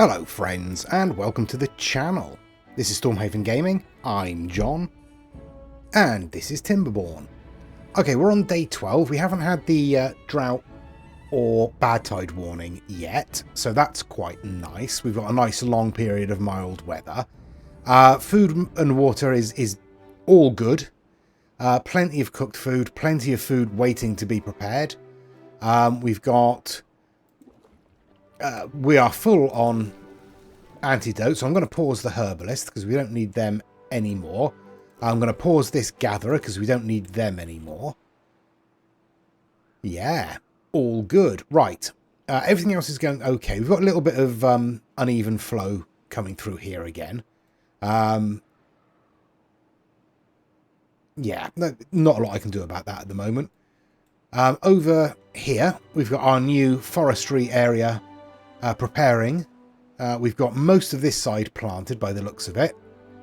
Hello friends and welcome to the channel. This is Stormhaven Gaming, I'm John, and this is Timberborn. Okay, we're on day 12, we haven't had the drought or bad tide warning yet, so that's quite nice. We've got a nice long period of mild weather. Food and water is all good. Plenty of cooked food, plenty of food waiting to be prepared. We are full on antidotes, so I'm going to pause the herbalist because we don't need them anymore. I'm going to pause this gatherer because we don't need them anymore. Yeah, all good. Right, everything else is going okay. We've got a little bit of uneven flow coming through here again. Yeah, not a lot I can do about that at the moment. Over here, we've got our new forestry area preparing. We've got most of this side planted by the looks of it,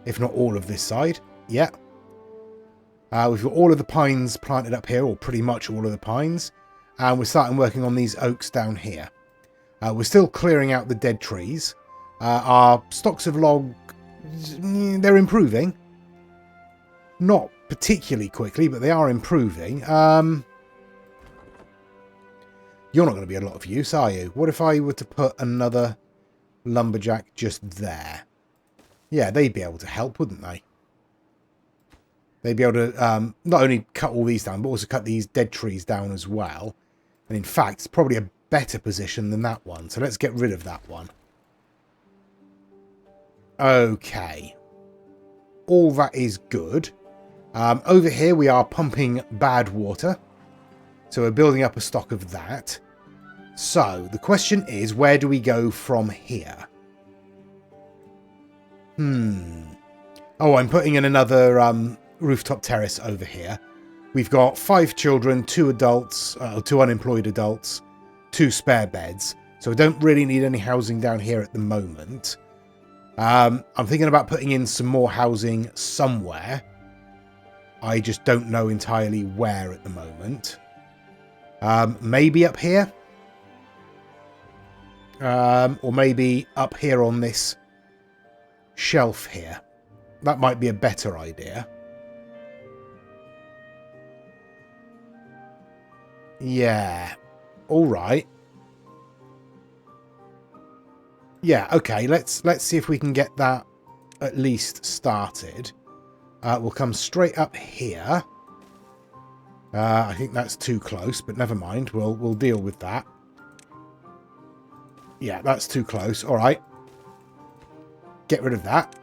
if not all of this side. Yeah. We've got all of the pines planted up here, or pretty much all of the pines. And we're starting working on these oaks down here. We're still clearing out the dead trees. Our stocks of log, they're improving. Not particularly quickly, but they are improving. You're not going to be a lot of use, are you? What if I were to put another lumberjack just there? Yeah, they'd be able to help, wouldn't they? They'd be able to not only cut all these down, but also cut these dead trees down as well. And in fact, it's probably a better position than that one. So let's get rid of that one. Okay. All that is good. Over here, we are pumping bad water. So we're building up a stock of that. So the question is, where do we go from here? Oh, I'm putting in another rooftop terrace over here. We've got 5 children, 2 adults, 2 unemployed adults, 2 spare beds. So we don't really need any housing down here at the moment. I'm thinking about putting in some more housing somewhere. I just don't know entirely where at the moment. Maybe up here. Or maybe up here on this shelf here. That might be a better idea. Yeah. All right. Yeah, okay. Let's see if we can get that at least started. We'll come straight up here. I think that's too close, but never mind. We'll deal with that. Yeah, that's too close. All right. Get rid of that.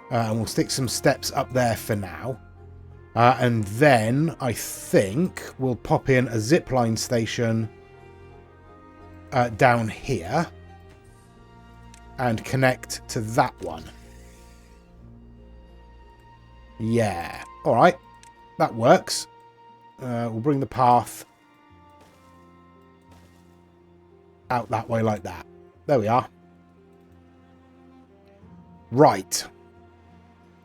And we'll stick some steps up there for now. And then I think we'll pop in a zipline station down here and connect to that one. Yeah. All right. That works. We'll bring the path out that way like that. There we are. Right.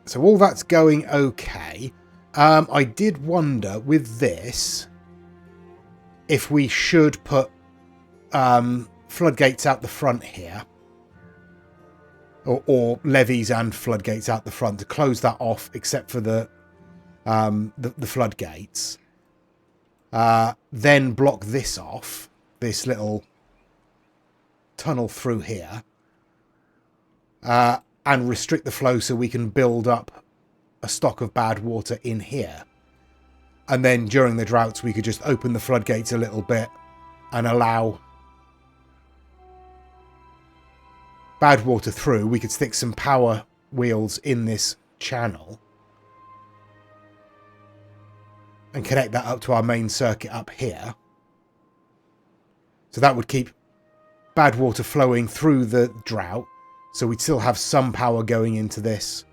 So all that's going okay. I did wonder with this if we should put floodgates out the front here. Or levees and floodgates out the front to close that off except for the floodgates. Then block this off. This little tunnel through here. And restrict the flow so we can build up a stock of bad water in here. And then during the droughts we could just open the floodgates a little bit and allow bad water through. We could stick some power wheels in this channel and connect that up to our main circuit up here. So that would keep bad water flowing through the drought. So we'd still have some power going into this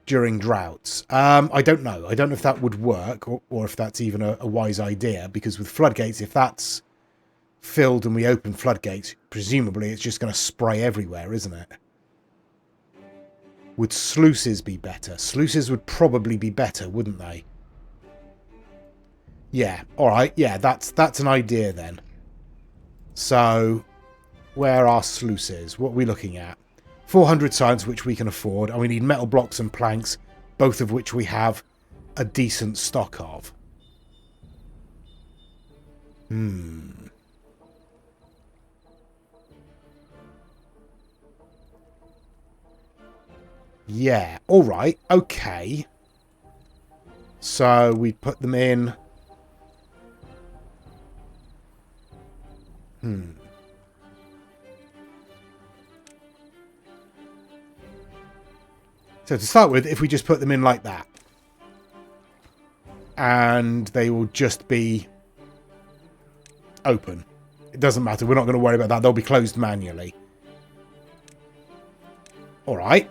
during droughts. I don't know. I don't know if that would work or if that's even a wise idea. Because with floodgates, if that's filled and we open floodgates, presumably it's just going to spray everywhere, isn't it? Would sluices be better? Sluices would probably be better, wouldn't they? Yeah, alright, yeah, that's an idea then. So, where are sluices? What are we looking at? 400 science, which we can afford, and we need metal blocks and planks, both of which we have a decent stock of. Yeah, alright, okay. So we put them in. So to start with, if we just put them in like that, and they will just be open. It doesn't matter. We're not going to worry about that. They'll be closed manually. Alright.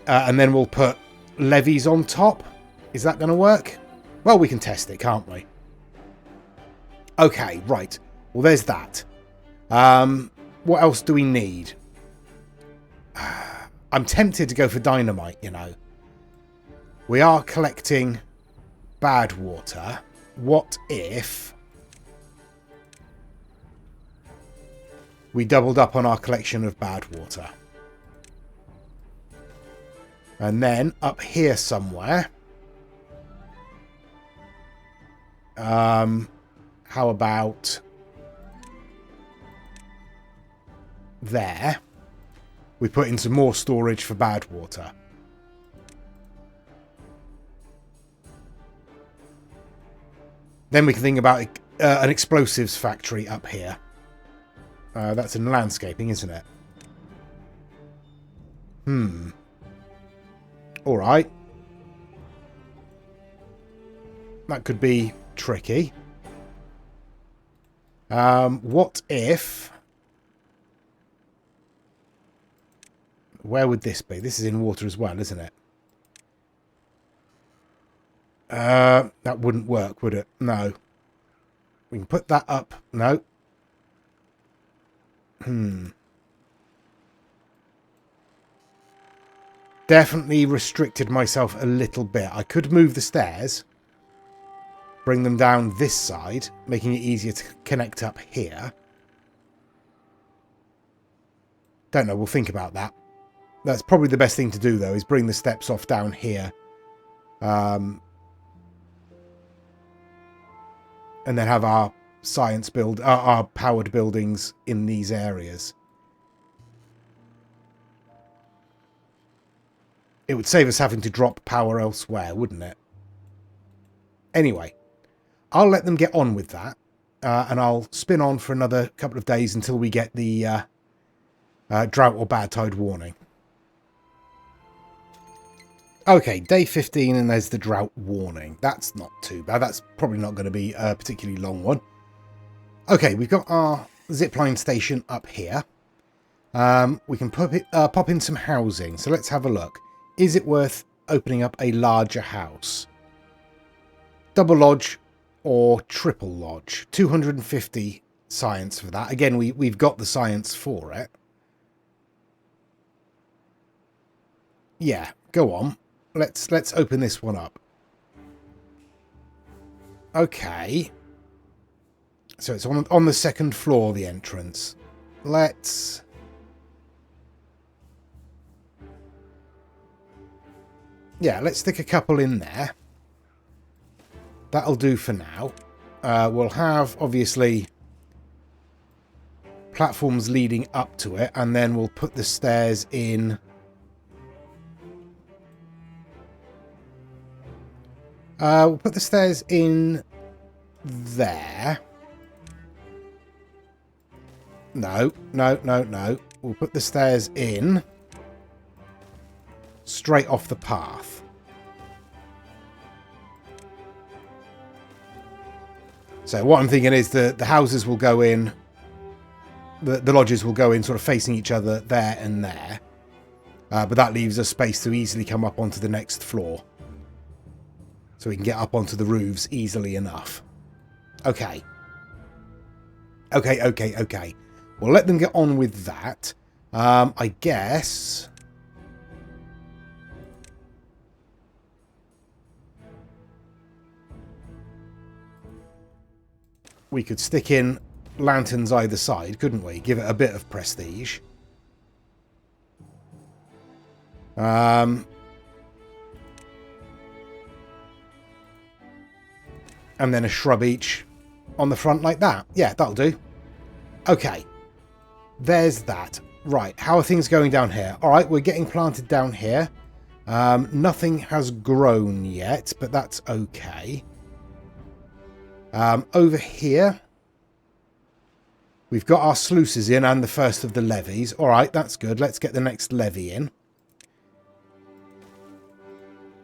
And then we'll put levees on top. Is that going to work? Well, we can test it, can't we? Okay, right. Well, there's that. What else do we need? I'm tempted to go for dynamite, you know. We are collecting badwater. What if we doubled up on our collection of badwater? And then up here somewhere, how about there? We put in some more storage for badwater. Then we can think about an explosives factory up here. That's in landscaping, isn't it? Alright. That could be tricky. What if... Where would this be? This is in water as well, isn't it? That wouldn't work, would it? No. We can put that up. No. Definitely restricted myself a little bit. I could move the stairs. Bring them down this side, making it easier to connect up here. Don't know, we'll think about that. That's probably the best thing to do, though, is bring the steps off down here. And then have our science build, our powered buildings in these areas. It would save us having to drop power elsewhere, wouldn't it? Anyway, I'll let them get on with that. And I'll spin on for another couple of days until we get the drought or bad tide warning. Okay, day 15 and there's the drought warning. That's not too bad. That's probably not going to be a particularly long one. Okay, we've got our zipline station up here. We can pop in some housing. So let's have a look. Is it worth opening up a larger house? Double lodge or triple lodge? 250 science for that. Again, we've got the science for it. Yeah, go on. Let's open this one up. Okay. So it's on the second floor, the entrance. Let's... Yeah, let's stick a couple in there. That'll do for now. We'll have, obviously, platforms leading up to it, and then we'll put the stairs in... we'll put the stairs in there. No. We'll put the stairs in straight off the path. So what I'm thinking is the houses will go in, the lodges will go in sort of facing each other there and there. But that leaves us space to easily come up onto the next floor. So we can get up onto the roofs easily enough. Okay. Okay. We'll let them get on with that. I guess... we could stick in lanterns either side, couldn't we? Give it a bit of prestige. And then a shrub each on the front like that. Yeah, that'll do. Okay. There's that. Right, how are things going down here? Alright, we're getting planted down here. Nothing has grown yet, but that's okay. Over here, we've got our sluices in and the first of the levees. Alright, that's good. Let's get the next levee in.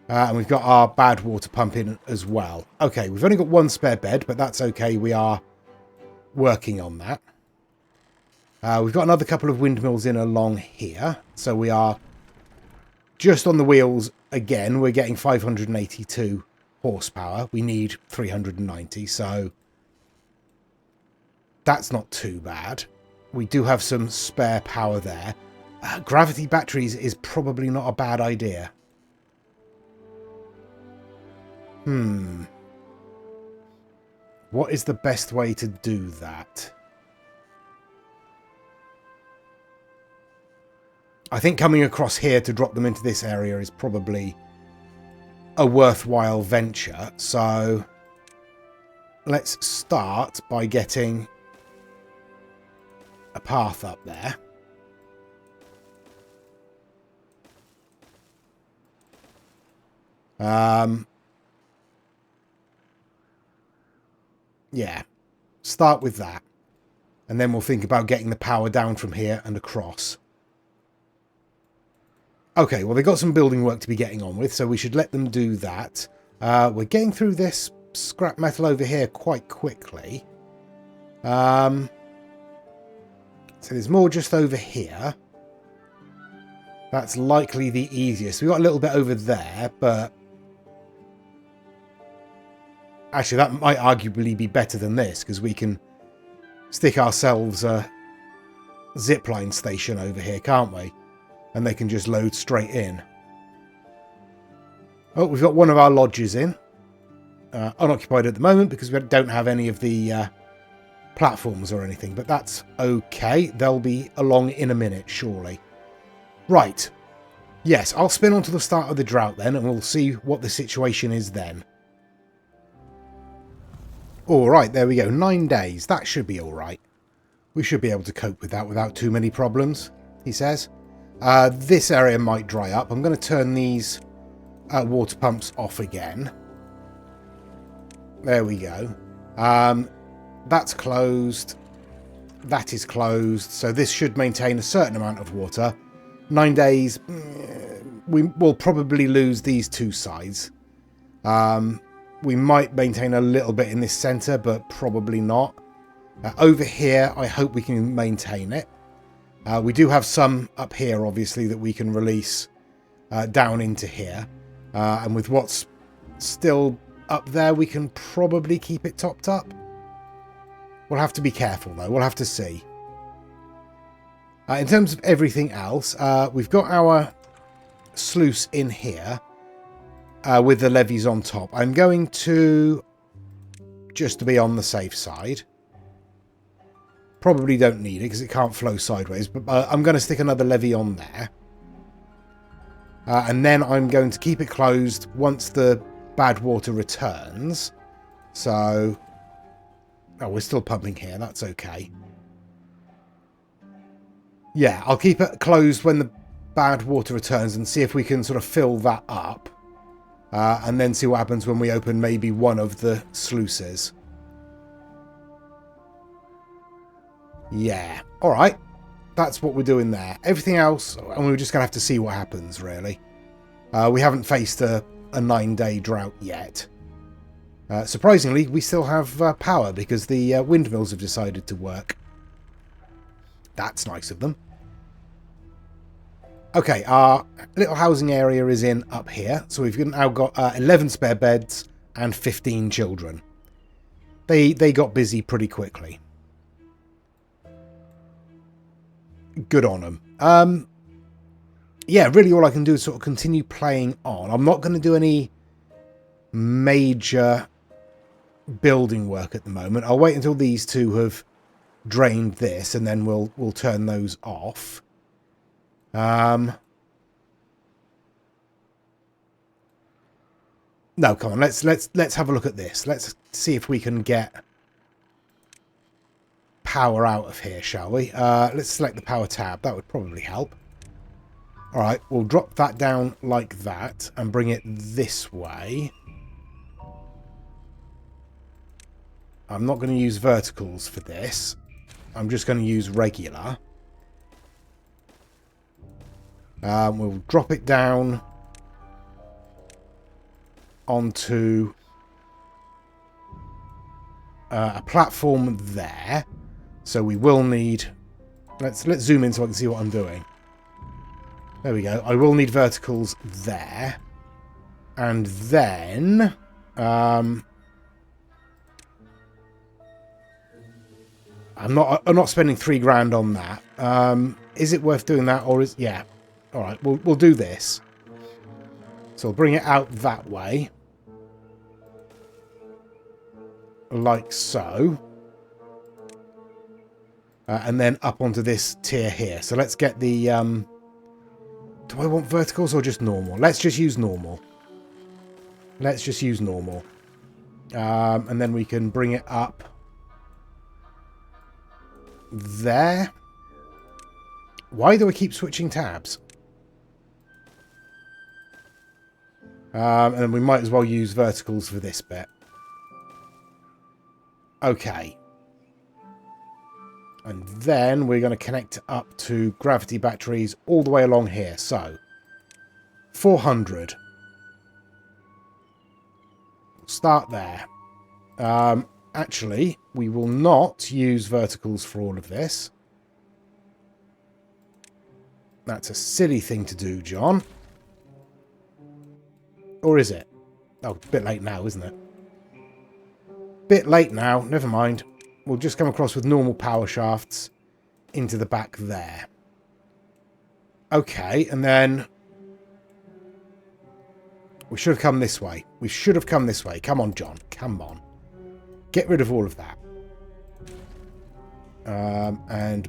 And we've got our badwater pump in as well. Okay, we've only got one spare bed, but that's okay. We are working on that. We've got another couple of windmills in along here. So we are just on the wheels again. We're getting 582 horsepower. We need 390, so that's not too bad. We do have some spare power there. Gravity batteries is probably not a bad idea. What is the best way to do that? I think coming across here to drop them into this area is probably a worthwhile venture. So let's start by getting a path up there. Yeah, start with that. And then we'll think about getting the power down from here and across. Okay, well, they've got some building work to be getting on with, so we should let them do that. We're getting through this scrap metal over here quite quickly. So there's more just over here. That's likely the easiest. We've got a little bit over there, but actually that might arguably be better than this, because we can stick ourselves a zipline station over here, can't we? And they can just load straight in. Oh, we've got one of our lodges in. Unoccupied at the moment because we don't have any of the platforms or anything. But that's okay. They'll be along in a minute, surely. Right. Yes, I'll spin on to the start of the drought then, and we'll see what the situation is then. Alright, there we go. 9 days. That should be alright. We should be able to cope with that without too many problems, he says. This area might dry up. I'm going to turn these water pumps off again. There we go. That's closed. That is closed. So this should maintain a certain amount of water. 9 days. We will probably lose these two sides. We might maintain a little bit in this centre, but probably not. Over here, I hope we can maintain it. We do have some up here, obviously, that we can release down into here. And with what's still up there, we can probably keep it topped up. We'll have to be careful, though. We'll have to see. In terms of everything else, we've got our sluice in here with the levees on top. I'm going to, just to be on the safe side, probably don't need it because it can't flow sideways, but I'm going to stick another levee on there. And then I'm going to keep it closed once the bad water returns. So, oh, we're still pumping here. That's okay. Yeah, I'll keep it closed when the bad water returns and see if we can sort of fill that up. And then see what happens when we open maybe one of the sluices. Yeah, alright. That's what we're doing there. Everything else, and we're just going to have to see what happens, really. We haven't faced a 9-day drought yet. Surprisingly, we still have power because the windmills have decided to work. That's nice of them. Okay, our little housing area is in up here. So we've now got 11 spare beds and 15 children. They got busy pretty quickly. Good on them. Yeah, really all I can do is sort of continue playing on. I'm not going to do any major building work at the moment. I'll wait until these two have drained this, and then we'll turn those off. No, come on. Let's have a look at this. Let's see if we can get power out of here, shall we? Let's select the power tab. That would probably help. All right, we'll drop that down like that and bring it this way. I'm not going to use verticals for this. I'm just going to use regular. We'll drop it down onto a platform there. So we will need... Let's zoom in so I can see what I'm doing. There we go. I will need verticals there. And then... I'm not spending $3,000 on that. Is it worth doing that, or is... Yeah. All right, we'll do this. So we'll bring it out that way. Like so. And then up onto this tier here. So let's get the... do I want verticals or just normal? Let's just use normal. Let's just use normal. And then we can bring it up there. Why do I keep switching tabs? And then we might as well use verticals for this bit. Okay. And then we're going to connect up to gravity batteries all the way along here. So, 400. We'll start there. Actually, we will not use verticals for all of this. That's a silly thing to do, John. Or is it? Oh, a bit late now, isn't it? Bit late now. Never mind. We'll just come across with normal power shafts into the back there. Okay, and then... we should have come this way. We should have come this way. Come on, John. Come on. Get rid of all of that. And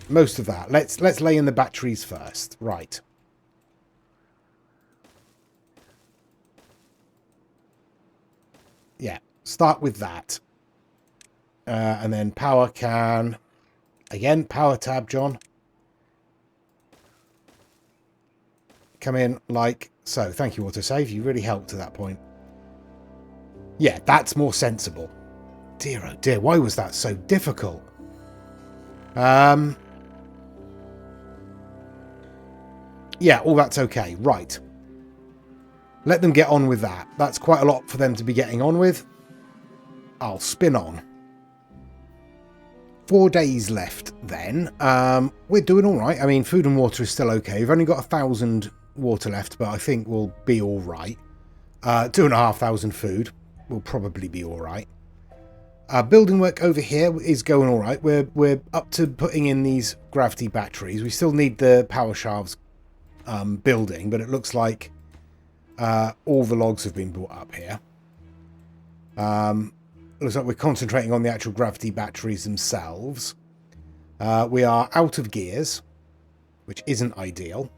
most of that. Let's lay in the batteries first. Right. Yeah, start with that. And then power can... Again, power tab, John. Come in like so. Thank you, autosave. You really helped to that point. Yeah, that's more sensible. Dear, oh dear, why was that so difficult? Yeah, all that's okay. Right. Let them get on with that. That's quite a lot for them to be getting on with. I'll spin on. 4 days left then. We're doing all right. I mean, food and water is still okay. We've only got 1,000 water left, but I think we'll be all right. 2,500 food will probably be all right. Building work over here is going all right. We're up to putting in these gravity batteries. We still need the power shafts building, but it looks like all the logs have been brought up here. Looks like we're concentrating on the actual gravity batteries themselves. We are out of gears, which isn't ideal.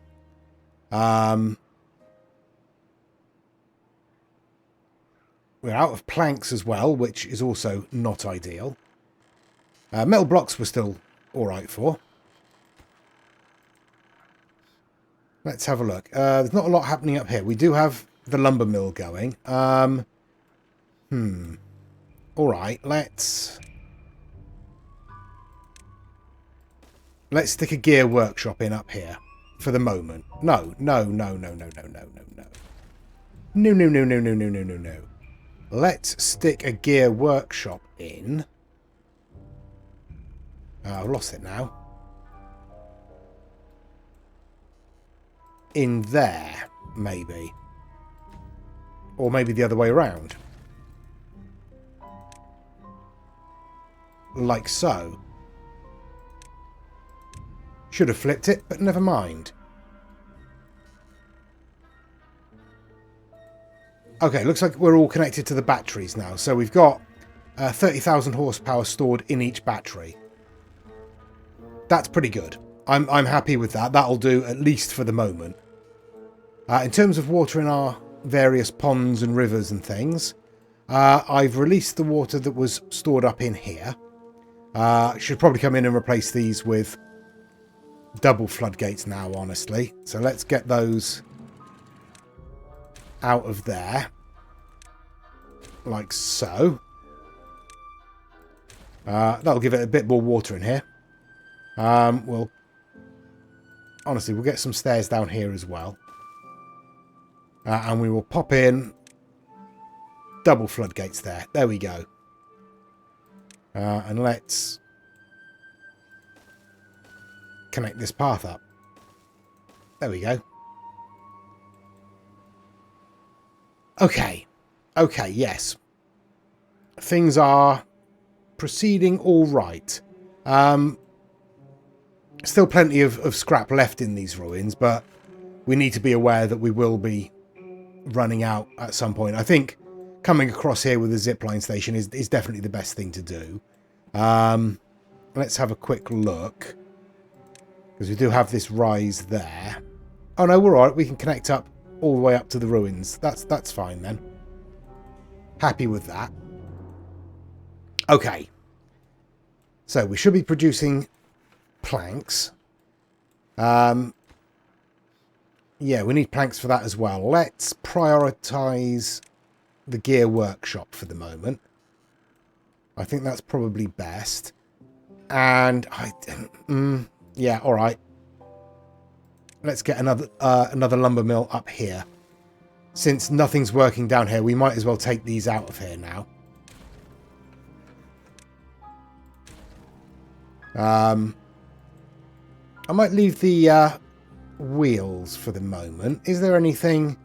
We're out of planks as well, which is also not ideal. Metal blocks we're still alright for. Let's have a look. There's not a lot happening up here. We do have the lumber mill going. Alright, let's stick a gear workshop in up here for the moment. No. No. Let's stick a gear workshop in. I've lost it now. In there, maybe. Or maybe the other way around. Like so. Should have flipped it, but never mind. Okay, looks like we're all connected to the batteries now. So we've got 30,000 horsepower stored in each battery. That's pretty good. I'm happy with that. That'll do at least for the moment. In terms of water in our various ponds and rivers and things, I've released the water that was stored up in here. Should probably come in and replace these with double floodgates now, honestly. So let's get those out of there. Like so. That'll give it a bit more water in here. We'll get some stairs down here as well. And we will pop in double floodgates there. There we go. And let's connect this path up. There we go. Okay. Okay, yes. Things are proceeding all right. Still plenty of scrap left in these ruins, but we need to be aware that we will be running out at some point. I think coming across here with a zipline station is definitely the best thing to do. Let's have a quick look, because we do have this rise there. Oh no, we're alright. We can connect up all the way up to the ruins. That's fine then. Happy with that. Okay. So we should be producing planks. Yeah, we need planks for that as well. Let's prioritise the gear workshop for the moment. I think that's probably best. And yeah, all right. Let's get another lumber mill up here. Since nothing's working down here, we might as well take these out of here now. I might leave the wheels for the moment. Is there anything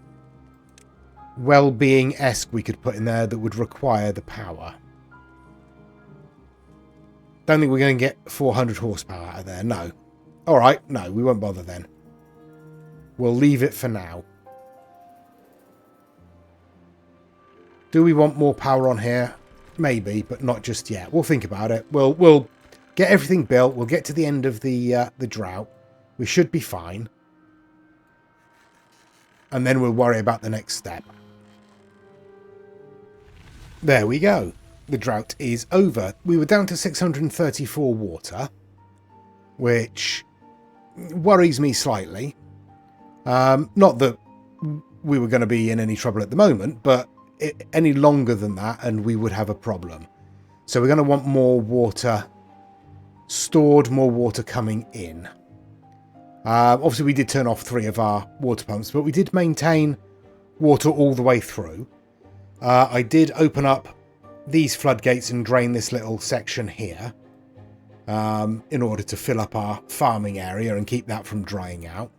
well-being-esque we could put in there that would require the power? Don't think we're going to get 400 horsepower out of there. No. All right. No, we won't bother then. We'll leave it for now. Do we want more power on here? Maybe, but not just yet. We'll think about it. We'll get everything built. We'll get to the end of the drought. We should be fine. And then we'll worry about the next step. There we go. The drought is over. We were down to 634 water, which worries me slightly. Not that we were going to be in any trouble at the moment, but any longer than that and we would have a problem. So we're going to want more water stored, more water coming in. Obviously we did turn off 3 of our water pumps, but we did maintain water all the way through. I did open up these floodgates and drain this little section here in order to fill up our farming area and keep that from drying out.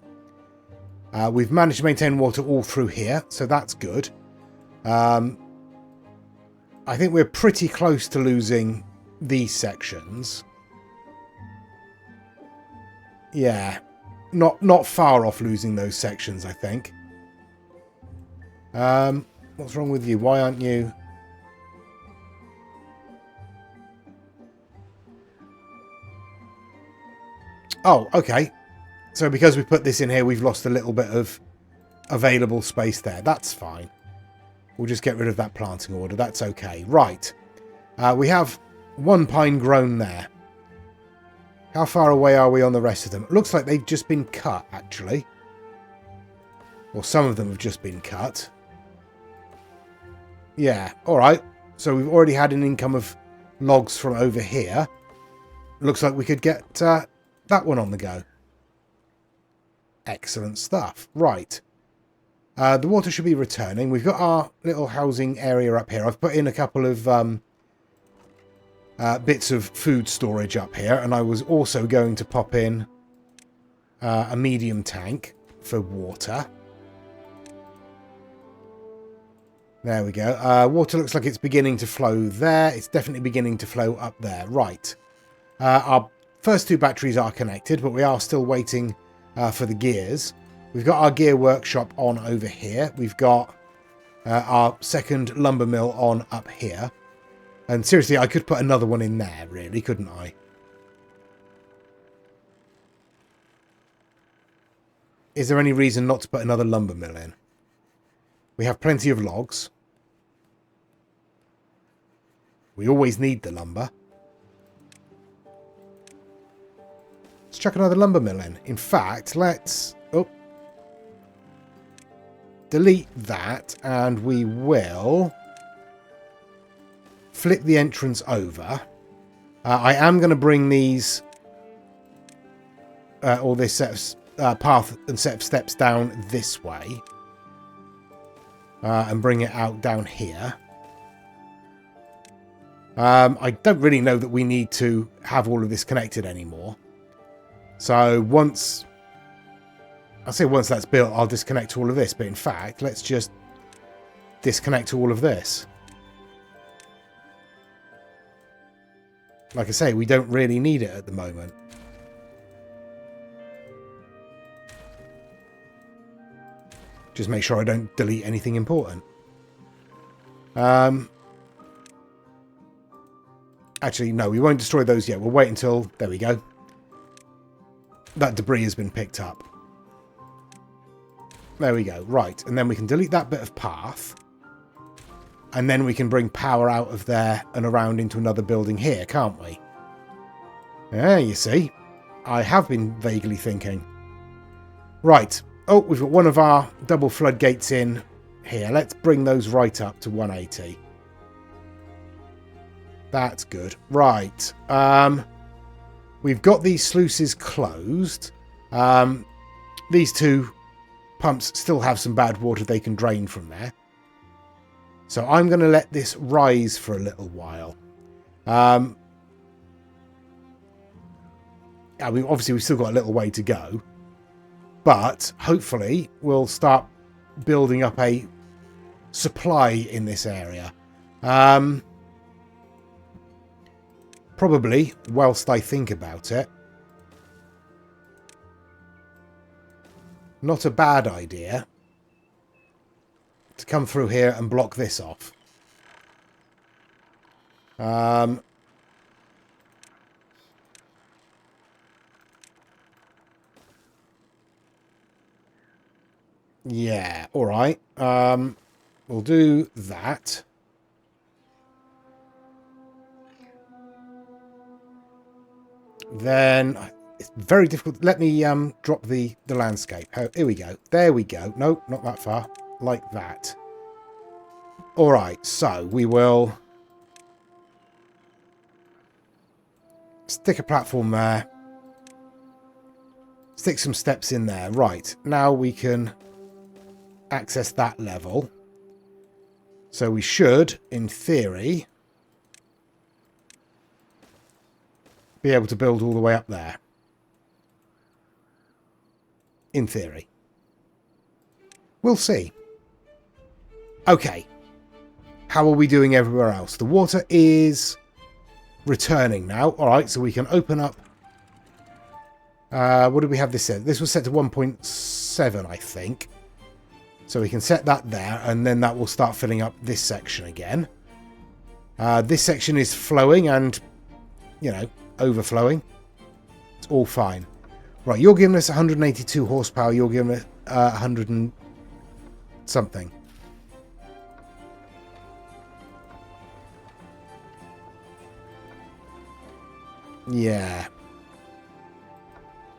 We've managed to maintain water all through here, so that's good. I think we're pretty close to losing these sections. Yeah, not far off losing those sections, I think. What's wrong with you? Why aren't you... Oh, okay. So because we put this in here, we've lost a little bit of available space there. That's fine. We'll just get rid of that planting order. That's okay. Right. We have 1 pine grown there. How far away are we on the rest of them? It looks like they've just been cut, actually. Or some of them have just been cut. Yeah, alright. So we've already had an income of logs from over here. Looks like we could get that one on the go. Excellent stuff. Right. The water should be returning. We've got our little housing area up here. I've put in a couple of bits of food storage up here, and I was also going to pop in a medium tank for water. There we go. Water looks like it's beginning to flow there. It's definitely beginning to flow up there. Right. Our first 2 batteries are connected, but we are still waiting for the gears. We've got our gear workshop on over here. We've got our second lumber mill on up here. And seriously, I could put another one in there, really, couldn't I? Is there any reason not to put another lumber mill in? We have plenty of logs. We always need the lumber. Let's chuck another lumber mill in. In fact, let's... Oh. Delete that, and we will flip the entrance over. I am going to bring these... all this set of, path and set of steps down this way. And bring it out down here. I don't really know that we need to have all of this connected anymore. So once... I say once that's built, I'll disconnect all of this. But in fact, let's just disconnect all of this. Like I say, we don't really need it at the moment. Just make sure I don't delete anything important. Actually, no, we won't destroy those yet. We'll wait until... There we go. That debris has been picked up. There we go. Right. And then we can delete that bit of path. And then we can bring power out of there and around into another building here, can't we? Yeah, you see. I have been vaguely thinking. Right. Oh, we've got one of our double floodgates in here. Let's bring those right up to 180. That's good. Right. We've got these sluices closed. These two pumps still have some bad water they can drain from there. So I'm going to let this rise for a little while. Obviously, we've still got a little way to go. But hopefully, we'll start building up a supply in this area. Probably, whilst I think about it, not a bad idea to come through here and block this off. Yeah, all right. We'll do that. Then it's very difficult. Let me drop the landscape. Here we go. There we go. Nope, not that far. Like that. All right, so we will stick a platform there. Stick some steps in there. Right, now we can access that level. So we should, in theory, be able to build all the way up there. In theory. We'll see. Okay. How are we doing everywhere else? The water is returning now. Alright, so we can open up... what did we have this set? This was set to 1.7, I think. So we can set that there, and then that will start filling up this section again. This section is flowing and, you know, overflowing. It's all fine. Right, you're giving us 182 horsepower. You're giving us 100 and something. Yeah.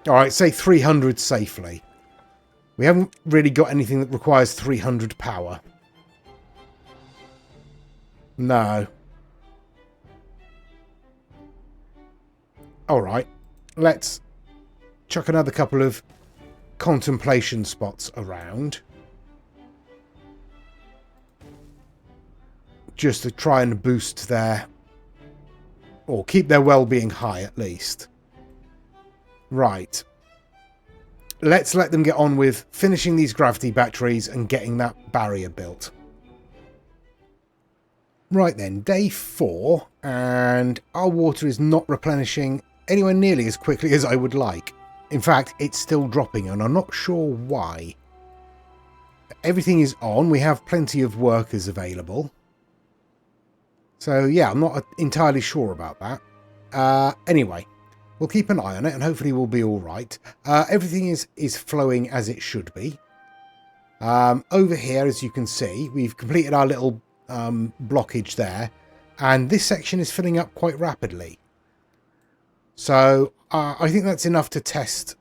Alright, say 300 safely. We haven't really got anything that requires 300 power. No. Alright, let's chuck another couple of contemplation spots around. Just to try and boost their... or keep their well-being high, at least. Right. Let's let them get on with finishing these gravity batteries and getting that barrier built. Right then, day 4, and our water is not replenishing anywhere nearly as quickly as I would like. In fact, it's still dropping, and I'm not sure why. Everything is on. We have plenty of workers available. So yeah, I'm not entirely sure about that. Anyway, we'll keep an eye on it and hopefully we'll be all right. Everything is flowing as it should be. Over here, as you can see, we've completed our little blockage there, and this section is filling up quite rapidly. So I think that's enough to test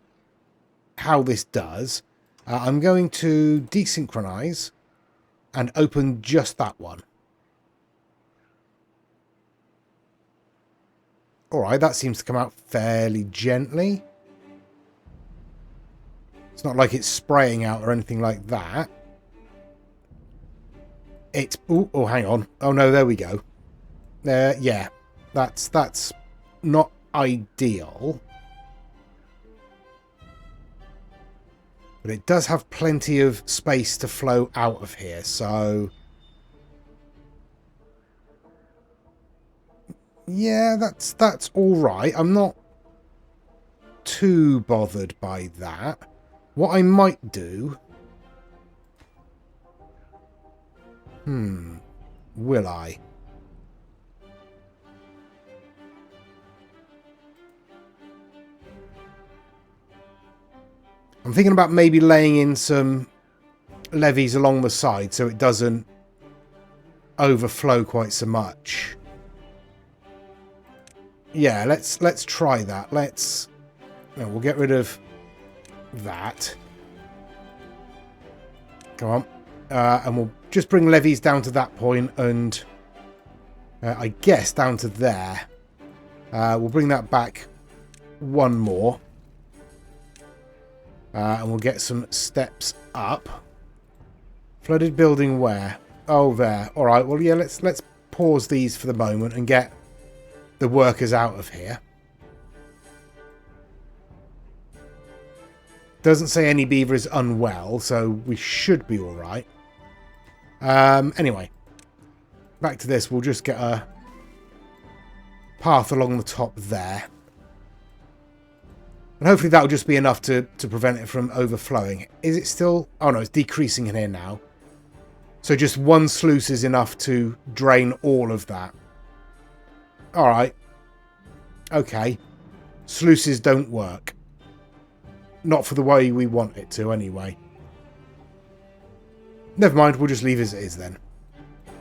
how this does. I'm going to desynchronize and open just that one. Alright, that seems to come out fairly gently. It's not like it's spraying out or anything like that. It's... Oh, hang on. Oh, no, there we go. Yeah, that's not ideal. But it does have plenty of space to flow out of here, so... Yeah, that's all right. I'm not too bothered by that. What I might do... Will I? I'm thinking about maybe laying in some levees along the side so it doesn't overflow quite so much. Yeah, let's try that. We'll get rid of that. Come on. And we'll just bring levees down to that point and I guess down to there. We'll bring that back one more. And we'll get some steps up. Flooded building where? Oh, there. All right. Well, yeah, let's pause these for the moment and get the workers out of here. Doesn't say any beaver is unwell, so we should be all right. Anyway, back to this. We'll just get a path along the top there. And hopefully that'll just be enough to prevent it from overflowing. Is it still... Oh no, it's decreasing in here now. So just one sluice is enough to drain all of that. Alright. Okay. Sluices don't work. Not for the way we want it to, anyway. Never mind, we'll just leave as it is then.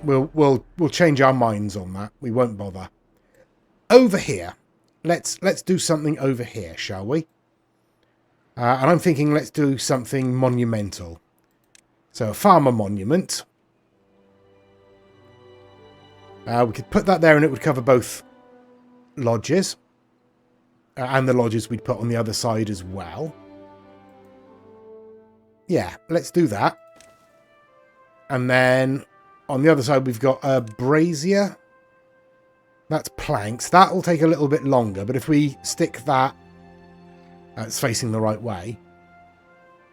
We'll change our minds on that. We won't bother. Over here. Let's do something over here, shall we? And I'm thinking let's do something monumental. So a farmer monument. We could put that there and it would cover both lodges. And the lodges we'd put on the other side as well. Yeah, let's do that. And then on the other side we've got a brazier. That's planks. That'll take a little bit longer, but if we stick that... it's facing the right way.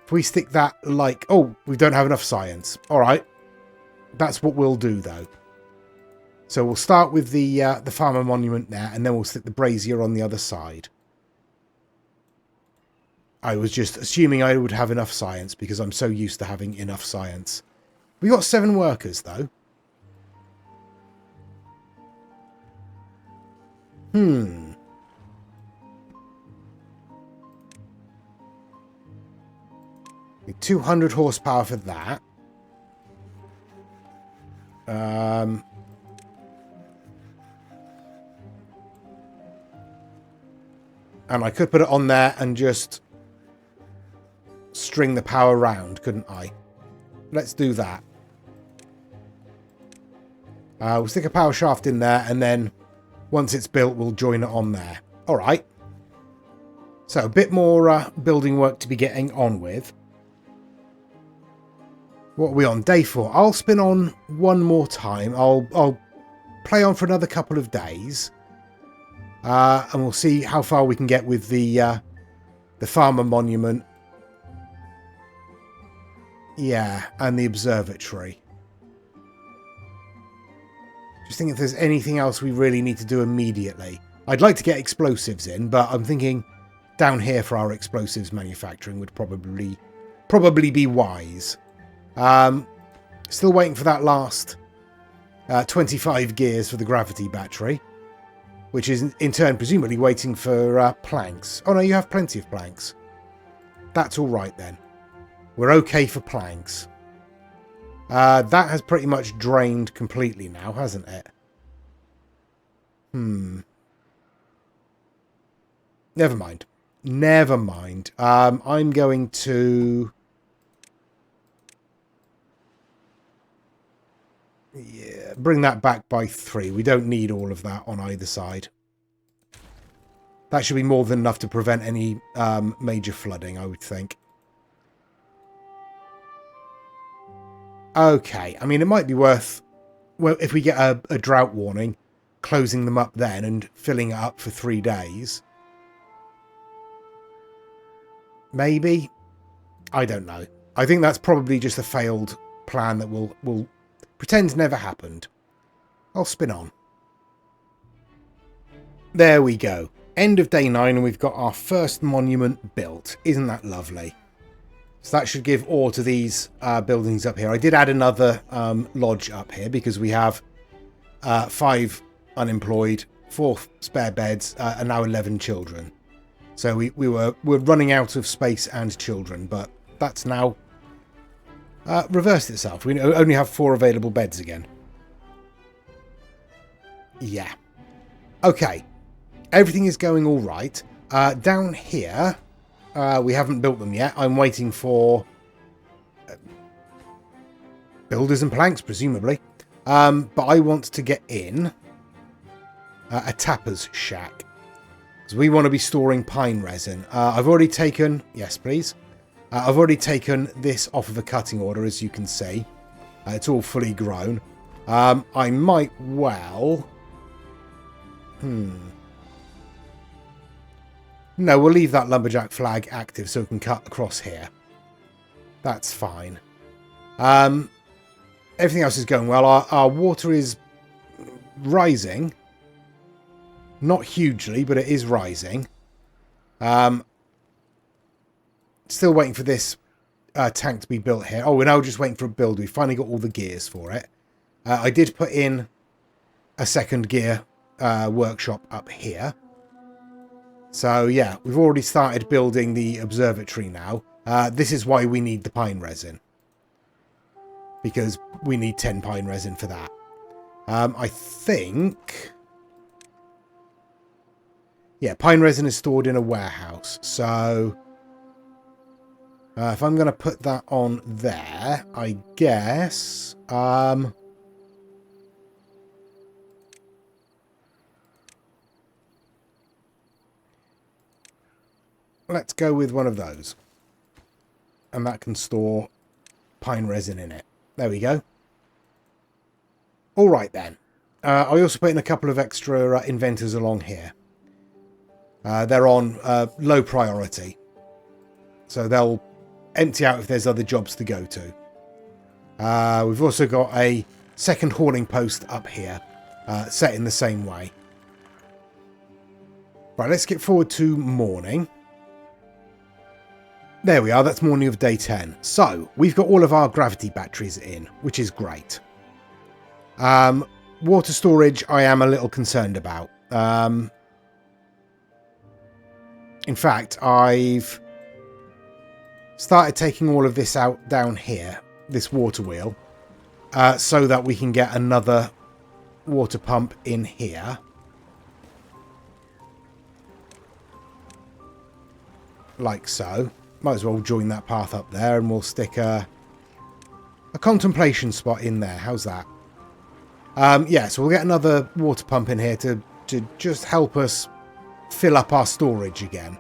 If we stick that like... Oh, we don't have enough science. Alright. That's what we'll do, though. So we'll start with the farmer monument there, and then we'll stick the brazier on the other side. I was just assuming I would have enough science, because I'm so used to having enough science. We got 7 workers, though. Need 200 horsepower for that. And I could put it on there and just string the power round, couldn't I? Let's do that. We'll stick a power shaft in there, and then once it's built, we'll join it on there. All right. So a bit more building work to be getting on with. What are we on? Day 4. I'll spin on one more time. I'll play on for another couple of days. And we'll see how far we can get with the farmer monument. Yeah, and the observatory. Just thinking if there's anything else we really need to do immediately. I'd like to get explosives in, but I'm thinking down here for our explosives manufacturing would probably be wise. Still waiting for that last 25 gears for the gravity battery, which is in turn presumably waiting for planks. Oh no, you have plenty of planks. That's all right then. We're okay for planks. That has pretty much drained completely now, hasn't it? Never mind. Never mind. I'm going to... Yeah, bring that back by 3. We don't need all of that on either side. That should be more than enough to prevent any major flooding, I would think. Okay, I mean, it might be worth, well, if we get a drought warning, closing them up then and filling it up for 3 days. Maybe? I don't know. I think that's probably just a failed plan that will pretend never happened. I'll spin on. There we go. End of day 9 and we've got our first monument built. Isn't that lovely? So that should give ore to these buildings up here. I did add another lodge up here because we have 5 unemployed, 4 spare beds, and now 11 children. So we're running out of space and children, but that's now reversed itself. We only have 4 available beds again. Yeah. Okay. Everything is going all right. Down here, we haven't built them yet. I'm waiting for builders and planks, presumably. But I want to get in a tapper's shack. Because we want to be storing pine resin. I've already taken... Yes, please. I've already taken this off of a cutting order, as you can see. It's all fully grown. I might well... No, we'll leave that lumberjack flag active so we can cut across here. That's fine. Everything else is going well. Our water is rising. Not hugely, but it is rising. Still waiting for this tank to be built here. Oh, we're now just waiting for a build. We finally got all the gears for it. I did put in a second gear workshop up here. So, yeah, we've already started building the observatory now. This is why we need the pine resin. Because we need 10 pine resin for that. I think... Yeah, pine resin is stored in a warehouse. So, if I'm going to put that on there, I guess... let's go with one of those. And that can store pine resin in it. There we go. Alright then. I also put in a couple of extra inventors along here. They're on low priority. So they'll empty out if there's other jobs to go to. We've also got a second hauling post up here. Set in the same way. Right, let's get forward to morning. There we are, that's morning of day 10. So, we've got all of our gravity batteries in, which is great. Water storage, I am a little concerned about. In fact, I've started taking all of this out down here, this water wheel, so that we can get another water pump in here. Like so. Might as well join that path up there and we'll stick a contemplation spot in there. How's that? Yeah, so we'll get another water pump in here to just help us fill up our storage again.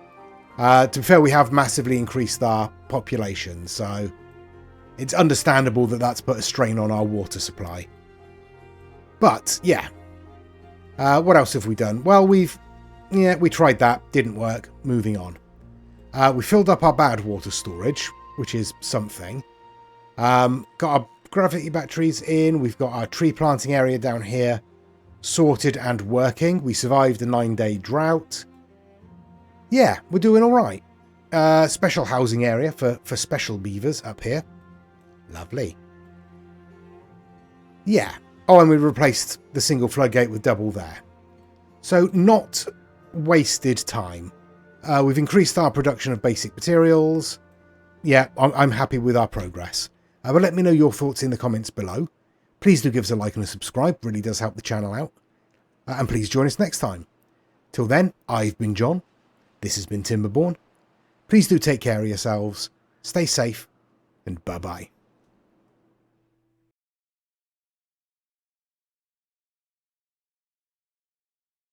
To be fair, we have massively increased our population, so it's understandable that that's put a strain on our water supply. But, yeah. What else have we done? Well, we tried that. Didn't work. Moving on. We filled up our badwater storage, which is something. Got our gravity batteries in. We've got our tree planting area down here sorted and working. We survived a 9-day drought. Yeah, we're doing all right. Special housing area for special beavers up here. Lovely. Yeah, Oh, and we replaced the single floodgate with double there. So not wasted time. We've increased our production of basic materials. Yeah, I'm happy with our progress. But let me know your thoughts in the comments below. Please do give us a like and a subscribe. Really does help the channel out. And please join us next time. Till then, I've been John. This has been Timberborn. Please do take care of yourselves. Stay safe. And bye-bye.